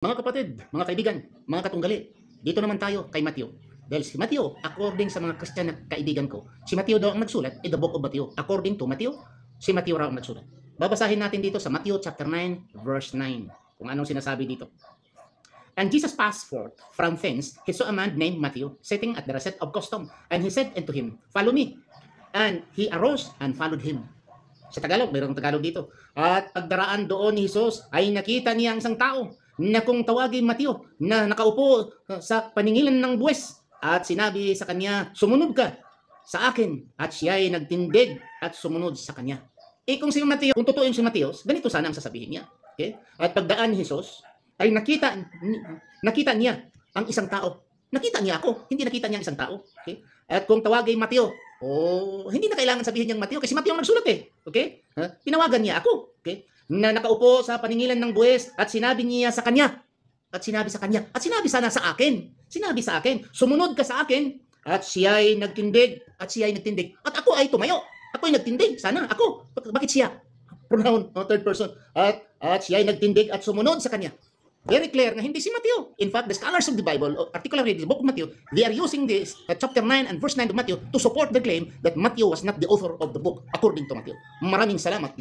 Mga kapatid, mga kaibigan, mga katunggali, dito naman tayo kay Matthew. Dahil si Matthew, according sa mga Christian na kaibigan ko, si Matthew daw ang nagsulat, the book of Matthew. According to Matthew, si Matthew raw ang nagsulat. Babasahin natin dito sa Matthew chapter 9, verse 9, kung anong sinasabi dito. And Jesus passed forth from thence, he saw a man named Matthew, sitting at the receipt of custom, and he said unto him, Follow me. And he arose and followed him. Sa Tagalog, mayroong Tagalog dito. At pagdaraan doon ni Jesus, ay nakita niya ang isang tao na kung tawagin Mateo, na nakaupo sa paningilan ng buwes, at sinabi sa kanya, sumunod ka sa akin, at siya ay nagtindig at sumunod sa kanya. Kung si Mateo, kung totoo yung si Mateo, ganito sana ang sasabihin niya. Okay? At pagdaan ni Jesus, ay nakita niya ang isang tao. Nakita niya ako, hindi nakita niya ang isang tao. Okay? At kung tawagin Mateo, hindi na kailangan sabihin niyang Mateo kasi Mateo ang nagsulat eh. Okay? Tinawagan niya ako. Okay? Na nakaupo sa paningilan ng buwes at sinabi niya sa kanya. At sinabi sana sa akin. Sinabi sa akin, sumunod ka sa akin. At siya ay nagtindig. At ako ay tumayo. Ako ay nagtindig. Sana ako. Bakit siya? Pronoun, third person. At siya ay nagtindig at sumunod sa kanya. Very clear na hindi si Matthew. In fact, the scholars of the Bible, particularly the book of Matthew, they are using this chapter 9 and verse 9 of Matthew to support the claim that Matthew was not the author of the book according to Matthew. Maraming salamat.